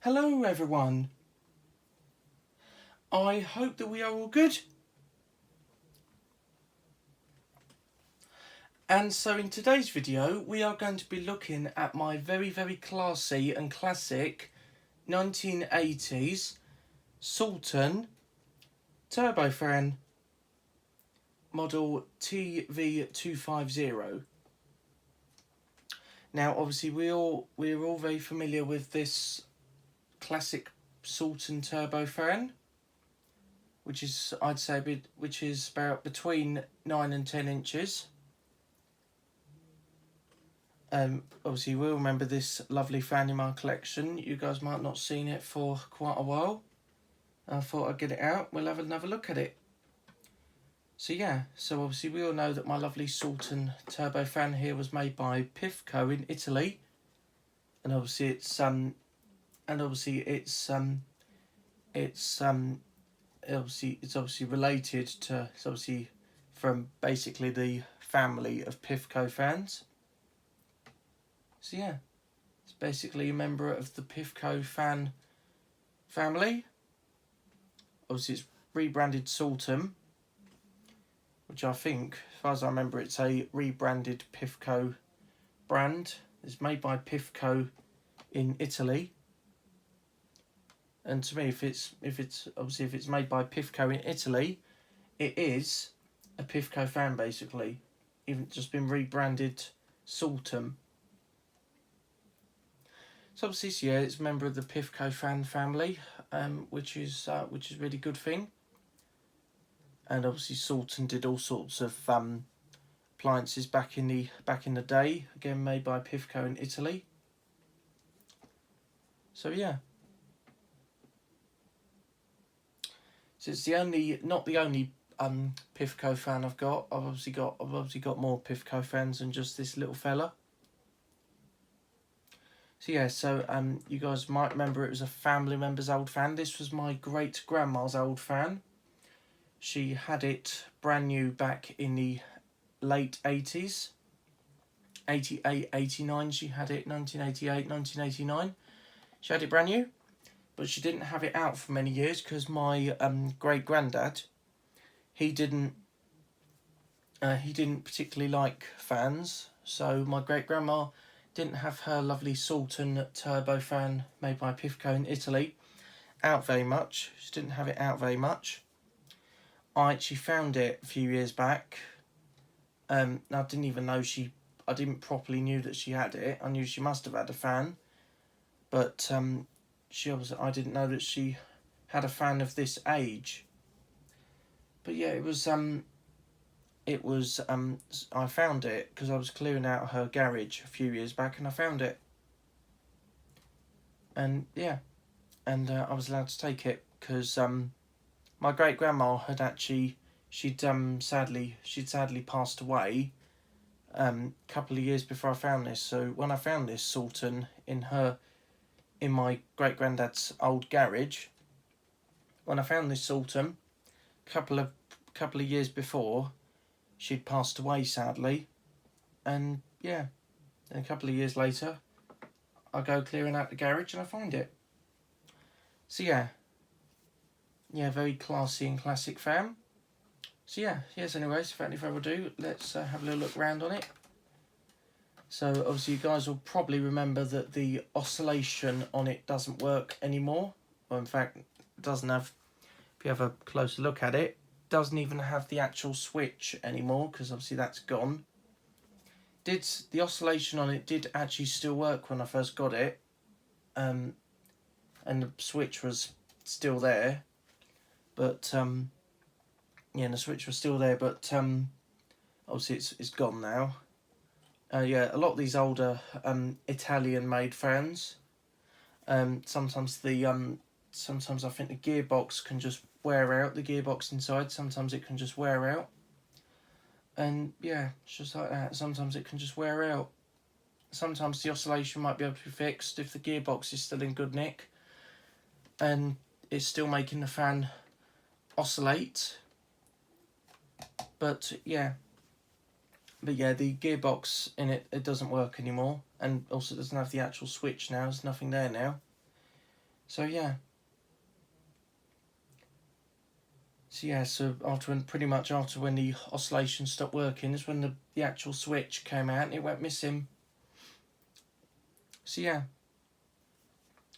Hello everyone, I hope that we are all good. And so in today's video we are going to be looking at my very classy and classic 1980s Salton Turbofan model TV250. Now obviously we're all very familiar with this classic Salton Turbofan, which is, I'd say, which is about between 9 and 10 inches. Obviously, we'll remember this lovely fan in my collection. You guys might not have seen it for quite a while. I thought I'd get it out. We'll have another look at it. So yeah, so obviously we all know that my lovely Salton Turbofan here was made by Pifco in Italy, and obviously it's obviously related to, it's obviously from basically the family of Pifco fans. So yeah, it's basically a member of the Pifco fan family. Obviously it's rebranded Salton, which I think, as far as I remember, it's a rebranded Pifco brand. It's made by Pifco in Italy. And to me, if it's made by Pifco in Italy, it is a Pifco fan basically. Even just been rebranded Salton. So obviously, yeah, it's a member of the Pifco fan family, which is a really good thing. And obviously, Salton did all sorts of appliances back in the day. Again, made by Pifco in Italy. So yeah. So it's not the only Pifco fan I've got. I've obviously got more Pifco fans than just this little fella. So yeah, so you guys might remember it was a family member's old fan. This was my great grandma's old fan. She had it brand new back in the late 80s. 88, 89 she had it, 1988, 1989. She had it brand new, but she didn't have it out for many years because my great granddad, he didn't particularly like fans. So my great grandma didn't have her lovely Salton Turbofan made by Pifco in Italy out very much. She didn't have it out very much. I actually found it a few years back. I didn't even know I didn't properly knew that she had it. I knew she must have had a fan, but I didn't know that she had a fan of this age. But yeah, I found it because I was clearing out her garage a few years back and I found it. And yeah, and I was allowed to take it because my great grandma had actually, she'd sadly passed away a couple of years before I found this. So when I found this Salton in my great granddad's old garage, when I found this Salton couple of years before, she'd passed away sadly, and yeah, and a couple of years later I go clearing out the garage and I find it. So yeah, very classy and classic fan. So yeah, yes, anyways, without any further ado, let's have a little look around on it. So obviously you guys will probably remember that the oscillation on it doesn't work anymore. Well, in fact, it doesn't have, if you have a closer look at it, doesn't even have the actual switch anymore because obviously that's gone. The oscillation on it did actually still work when I first got it, and the switch was still there, but the switch was still there, but obviously it's gone now. Yeah, a lot of these older Italian-made fans, sometimes I think the gearbox can just wear out, the gearbox inside, sometimes it can just wear out. And yeah, it's just like that, sometimes it can just wear out. Sometimes the oscillation might be able to be fixed if the gearbox is still in good nick and it's still making the fan oscillate. But yeah, the gearbox in it doesn't work anymore, and also it doesn't have the actual switch now. There's nothing there now. So yeah. So pretty much after when the oscillation stopped working is when the actual switch came out and it went missing. So yeah,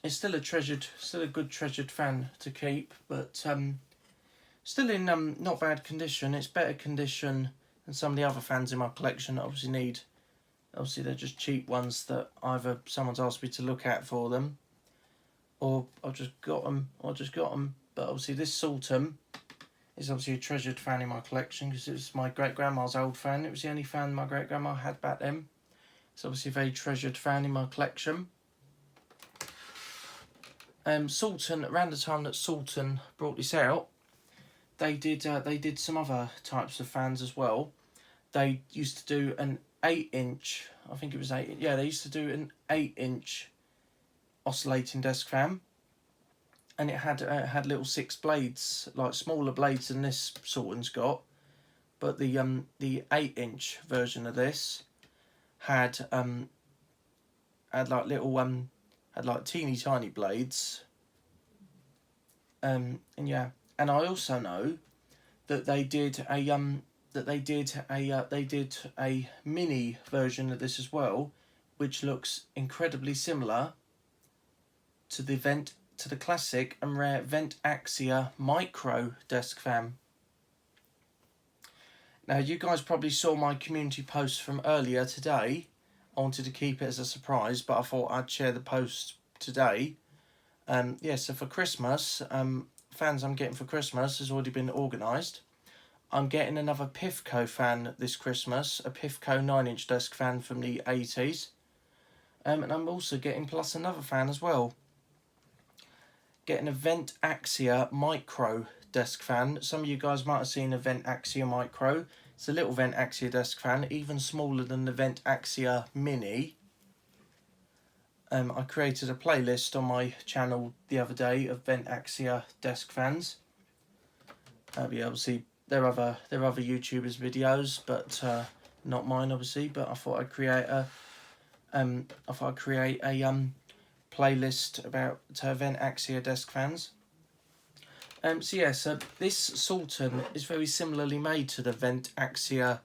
it's still a good treasured fan to keep, but still in not bad condition. It's better condition than some of the other fans in my collection that obviously need. Obviously, they're just cheap ones that either someone's asked me to look at for them, or I've just got them. But obviously, this Salton is obviously a treasured fan in my collection because it was my great grandma's old fan. It was the only fan my great grandma had back then. It's obviously a very treasured fan in my collection. Salton, around the time that Salton brought this out, they did some other types of fans as well. They used to do an 8-inch, I think it was 8. Yeah, they used to do an 8-inch oscillating desk fan, and it had little 6 blades, like smaller blades than this Salton's got. But the 8-inch version of this had like teeny tiny blades. And yeah, and I also know that they did a mini version of this as well, which looks incredibly similar to the classic and rare Vent Axia Micro desk fan. Now, you guys probably saw my community post from earlier today. I wanted to keep it as a surprise, but I thought I'd share the post today. So for Christmas, fans I'm getting for Christmas has already been organised. I'm getting another Pifco fan this Christmas, a Pifco 9-inch desk fan from the 80s. And I'm also getting plus another fan as well. Getting a Vent Axia Micro desk fan. Some of you guys might have seen a Vent Axia Micro. It's a little Vent Axia desk fan, even smaller than the Vent Axia Mini. I created a playlist on my channel the other day of Vent Axia desk fans. Obviously they're other YouTubers' videos, but not mine obviously. But I thought I'd create a playlist about Vent Axia desk fans. So this Salton is very similarly made to the Vent Axia.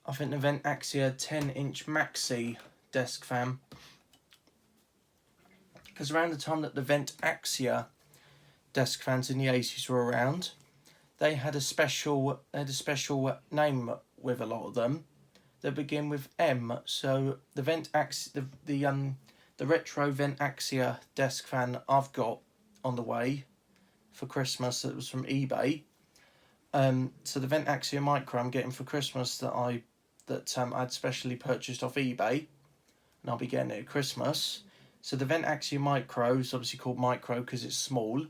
I think the Vent Axia 10-inch Maxi desk fan. Because around the time that the Vent Axia desk fans in the 80s were around, they had a special name with a lot of them that begin with M. So the the retro Vent Axia desk fan I've got on the way for Christmas that was from eBay. So the Vent Axia Micro I'm getting for Christmas that I'd specially purchased off eBay, and I'll be getting it at Christmas. So the Vent Axia Micro is obviously called Micro because it's small.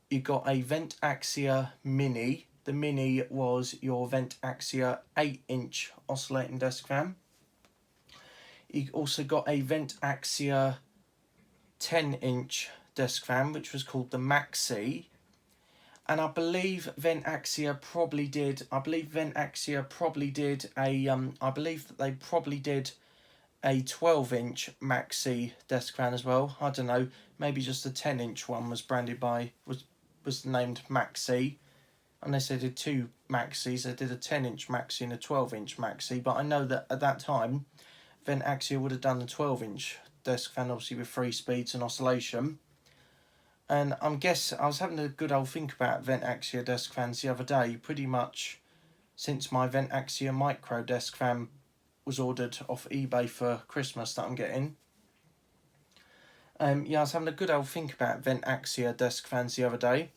You got a Vent Axia Mini. The Mini was your Vent Axia 8-inch oscillating desk fan. You also got a Vent Axia 10-inch desk fan, which was called the Maxi. And I believe Vent Axia probably did a 12-inch Maxi desk fan as well. I don't know, maybe just the 10-inch one was named Maxi. Unless they did 2 Maxis, they did a 10-inch Maxi and a 12-inch Maxi. But I know that at that time, Vent Axia would have done the 12-inch desk fan, obviously with 3 speeds and oscillation. And I was having a good old think about Vent Axia desk fans the other day, pretty much since my Vent Axia Micro desk fan was ordered off eBay for Christmas that I'm getting. I was having a good old think about Vent Axia desk fans the other day.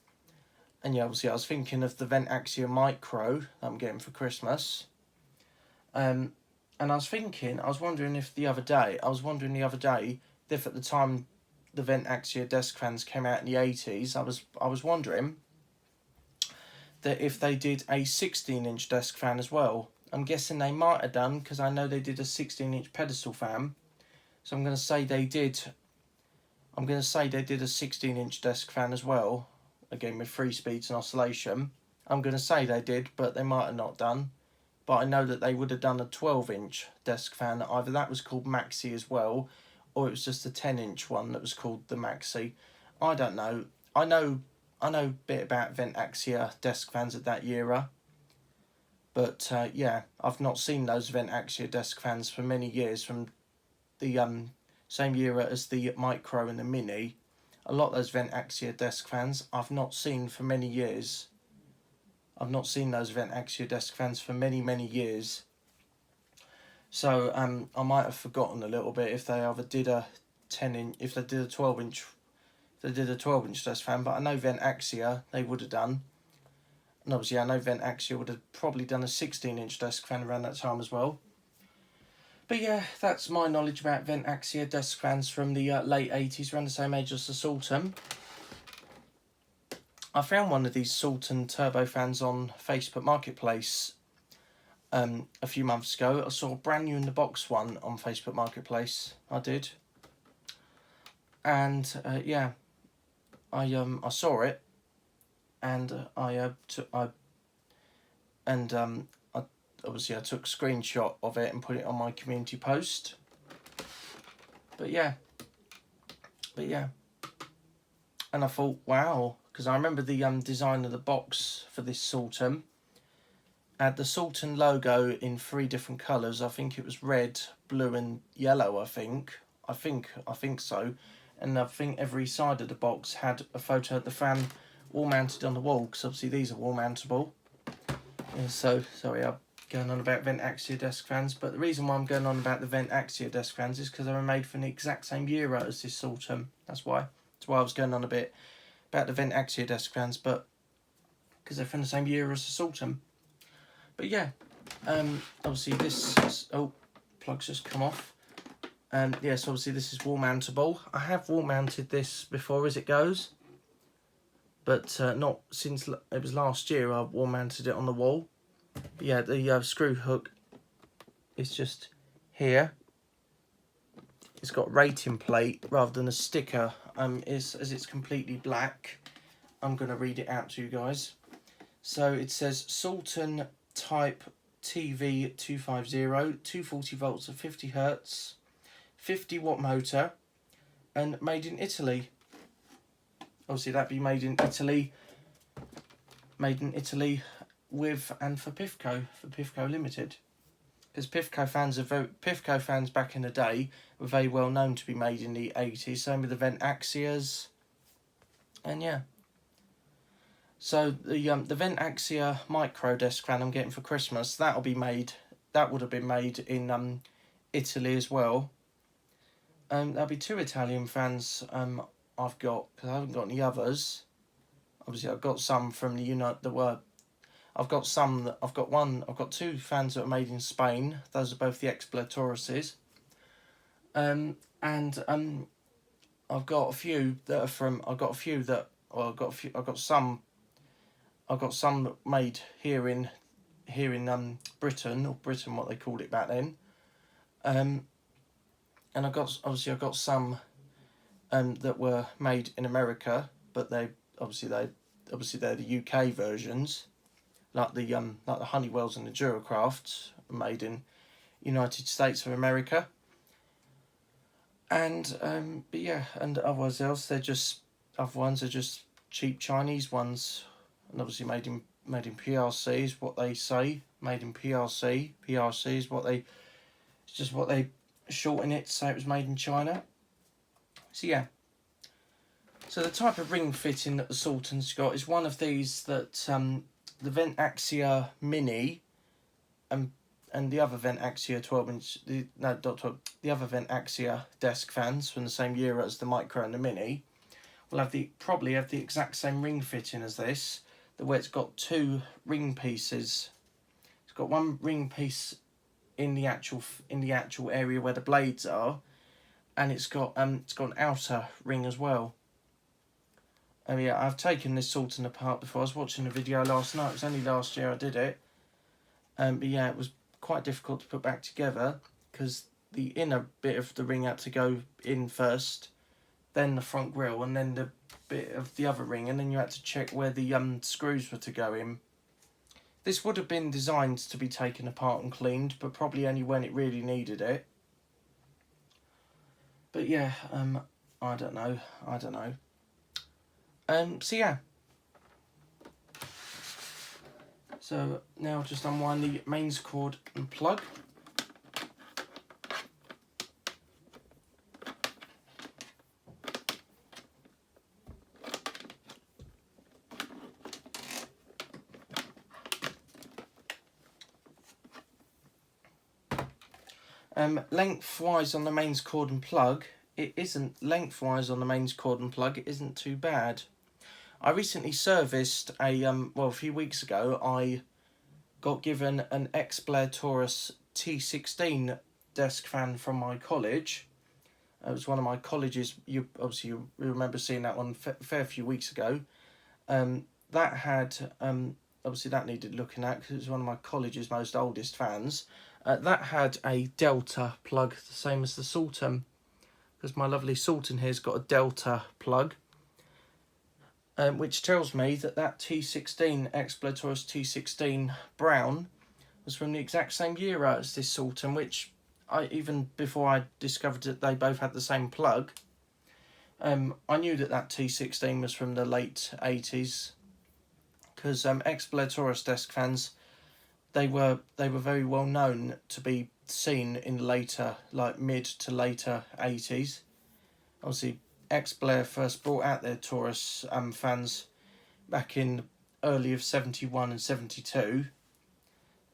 And obviously I was thinking of the Vent Axia Micro that I'm getting for Christmas. And I was wondering the other day, if at the time the Vent Axia desk fans came out in the 80s, I was wondering that if they did a 16-inch desk fan as well. I'm guessing they might have done, because I know they did a 16-inch pedestal fan. So I'm going to say they did a 16-inch desk fan as well, again with 3 speeds and oscillation. I'm going to say they did, but they might have not done. But I know that they would have done a 12-inch desk fan. Either that was called Maxi as well, or it was just a 10-inch one that was called the Maxi. I don't know. I know a bit about vent axia desk fans at that era, but yeah, I've not seen those vent axia desk fans for many years, from the same era as the micro and the mini. A lot of those vent axia desk fans I've not seen for many years. I've not seen those vent axia desk fans for many years. So I might have forgotten a little bit if they ever did a 10-inch, if they did a 12-inch, if they did a 12-inch desk fan. But I know vent axia they would have done, and obviously I know vent axia would have probably done a 16-inch desk fan around that time as well. But yeah, that's my knowledge about vent axia desk fans from the late 80s, around the same age as the Salton. I found one of these Salton Turbo fans on Facebook Marketplace a few months ago. I saw a brand new in the box one on Facebook Marketplace. I did. And yeah, I saw it, and obviously I took a screenshot of it and put it on my community post. But yeah, and I thought, wow, because I remember the design of the box for this Salton had the Salton logo in 3 different colours. I think it was red, blue, and yellow. I think so. And I think every side of the box had a photo of the fan wall mounted on the wall, because obviously these are wall mountable. Yeah, so sorry, I'm going on about vent axia desk fans, but the reason why I'm going on about the vent axia desk fans is because they were made from the exact same era as this Salton. That's why I was going on a bit about the vent axia desk fans, but because they're from the same year as the Salton. But yeah, obviously this is, oh, plug's just come off. Yes, obviously this is wall mountable. I have wall mounted this before as it goes, but not since it was last year. I wall mounted it on the wall. But yeah, the screw hook is just here. It's got rating plate rather than a sticker. As it's completely black, I'm going to read it out to you guys. So it says Salton Type TV 250, 240 volts of 50 hertz, 50 watt motor, and made in Italy. Obviously that'd be made in Italy with and for pifco Limited, because pifco fans back in the day were very well known to be made in the 80s. Same with the vent axias, and yeah. So the vent axia micro desk fan I'm getting for Christmas, that would have been made in Italy as well. There'll be 2 Italian fans I've got, because I haven't got any others. Obviously I've got some from I've got 2 fans that are made in Spain. Those are both the Explotauruses. And I've got a few that are from. I've got some made here in Britain, or Britain, what they called it back then. And I've got some that were made in America, but they're the UK versions, like the Honeywells and the Duracrafts are made in United States of America. And but yeah, and other ones are just cheap Chinese ones, and obviously made in PRC is what they say. Made in PRC. PRC is it's just what they shorten it to say it was made in China. So yeah. So the type of ring fitting that the Salton's got is one of these that the Vent Axia Mini and the other Vent Axia 12-inch, the other Vent Axia desk fans from the same year as the Micro and the Mini will probably have the exact same ring fitting as this, where it's got 2 ring pieces. It's got one ring piece in the actual area where the blades are, and it's got an outer ring as well. Yeah, I've taken this Salton apart before. I was watching a video last night. It was only last year I did it. But yeah, it was quite difficult to put back together because the inner bit of the ring had to go in first, then the front grille, and then the bit of the other ring, and then you had to check where the screws were to go in. This would have been designed to be taken apart and cleaned, but probably only when it really needed it. But yeah, I don't know. So yeah. So now just unwind the mains cord and plug. Lengthwise on the mains cord and plug, it isn't too bad. I recently serviced a few weeks ago. I got given an X-Blair Taurus T16 desk fan from my college. It was one of my colleges. You remember seeing that one a fair few weeks ago. That had obviously that needed looking at because it was one of my college's most oldest fans. That had a Delta plug, the same as the Salton, because my lovely Salton here's got a Delta plug, which tells me that T16 X-Blair Taurus T16 brown was from the exact same year as this Salton, which even before I discovered that they both had the same plug, I knew that T16 was from the late 80s, because X-Blair Taurus desk fans, they were very well known to be seen in later, like mid to later 80s. Obviously, X-Blair first brought out their Taurus fans back in early of 71 and 72.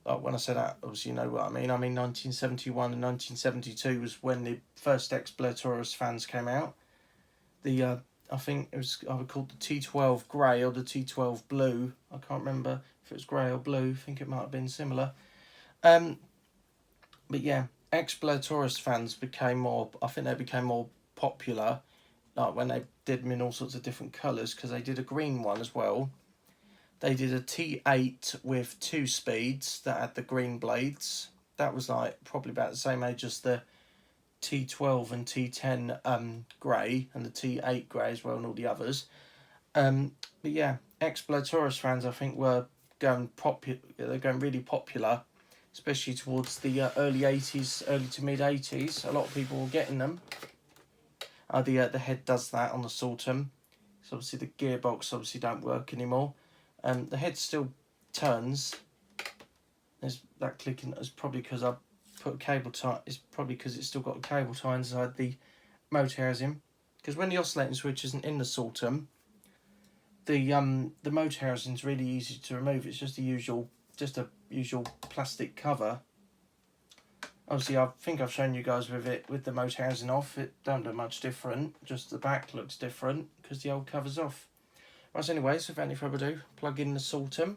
Like when I say that, obviously you know what I mean. 1971 and 1972 was when the first X-Blair Taurus fans came out. I think it was either called the T12 grey or the T12 blue. I can't remember if it was grey or blue. I think it might have been similar. But yeah, X-Blair Taurus fans became more popular, like when they did them in all sorts of different colours, because they did a green one as well. They did a T8 with 2 speeds that had the green blades. That was like probably about the same age as the T12 and T10 grey, and the T8 grey as well, and all the others. But yeah, X-Blair Taurus fans I think were going really popular, especially towards the early 80s, early to mid 80s. A lot of people were getting them. The head does that on the Salton. So obviously the gearbox obviously don't work anymore. The head still turns. There's that clicking. It's probably because I put a cable tie. It's probably because it's still got a cable tie inside the motor housing. Because when the oscillating switch isn't in the Salton, the motor housing is really easy to remove. It's just a usual plastic cover. Obviously, I think I've shown you guys with the motor housing off. It don't look much different. Just the back looks different because the old cover's off. Right, so anyway, so without any further ado, plug in the Salton.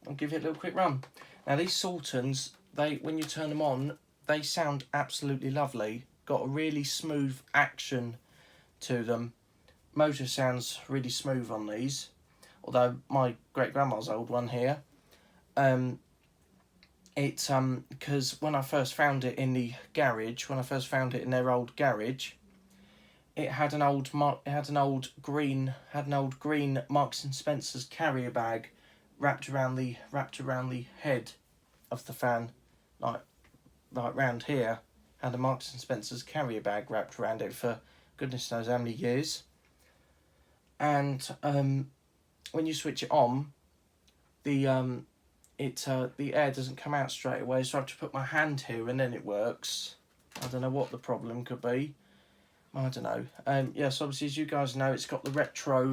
I'll give it a little quick run. Now these Saltons, when you turn them on, they sound absolutely lovely. Got a really smooth action to them. Motor sounds really smooth on these. Although my great grandma's old one here, because when I first found it in the garage, in their old garage, it had an old green Marks and Spencer's carrier bag wrapped around the head of the fan, like round here. Had a Marks and Spencer's carrier bag wrapped around it for goodness knows how many years. And when you switch it on, the air doesn't come out straight away, so I have to put my hand here and then it works. I don't know what the problem could be. I don't know. Yes, obviously, as you guys know, it's got the retro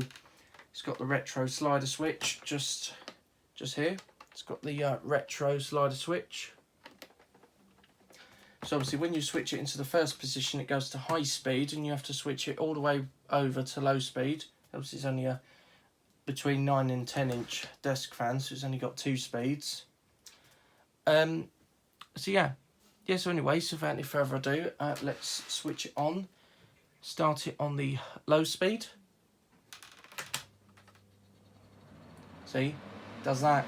slider switch just here. It's got the retro slider switch. So obviously, when you switch it into the first position, it goes to high speed, and you have to switch it all the way over to low speed. Obviously, it's only a between 9 and 10 inch desk fan, so it's only got 2 speeds. So yeah. So anyway, so without any further ado, let's switch it on. Start it on the low speed. See, does that.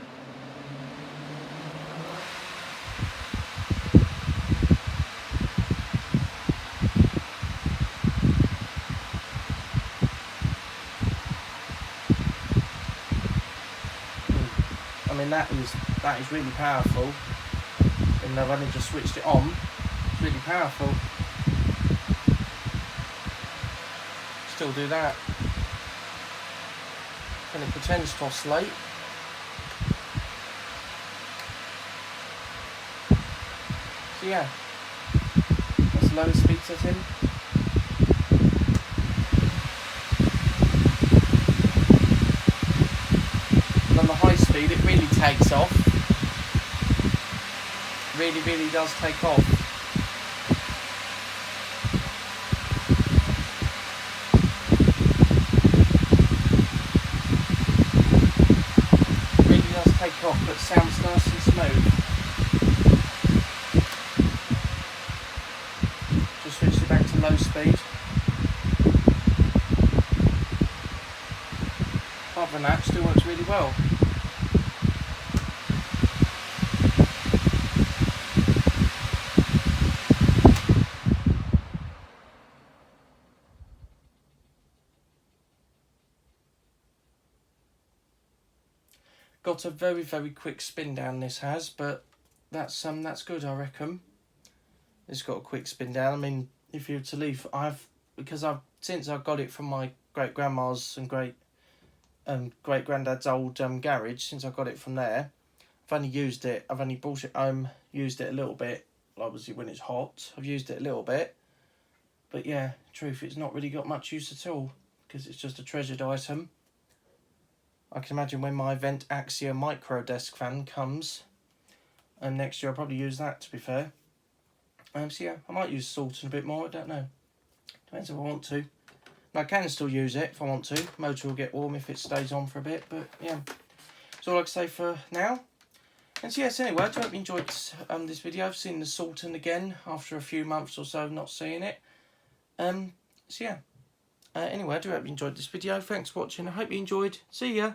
I mean, that is really powerful. And I've only just switched it on. It's really powerful. still do that. And it pretends to oscillate. So yeah, that's the lowest speed setting. And on the high speed it really takes off. Really does take off. Really does take off, but sounds nice and smooth. Just switch it back to low speed. Apart from that, still works really well. Got a very quick spin down this has, but that's good, I reckon. It's got a quick spin down. I mean, if you were to leave, since I got it from my great grandma's and great granddad's old garage, since I got it from there, I've only used it. I've only brought it home, used it a little bit. Obviously, when it's hot, I've used it a little bit. But yeah, truth, it's not really got much use at all because it's just a treasured item. I can imagine when my Vent Axia micro desk fan comes, and next year I'll probably use that, to be fair. So yeah, I might use Salton a bit more, I don't know. Depends if I want to. And I can still use it if I want to. Motor will get warm if it stays on for a bit, but yeah. That's all I can say for now. And so yes, anyway, I do hope you enjoyed this video. I've seen the Salton again after a few months or so of not seeing it. So yeah. Anyway, I do hope you enjoyed this video. Thanks for watching. I hope you enjoyed. See ya.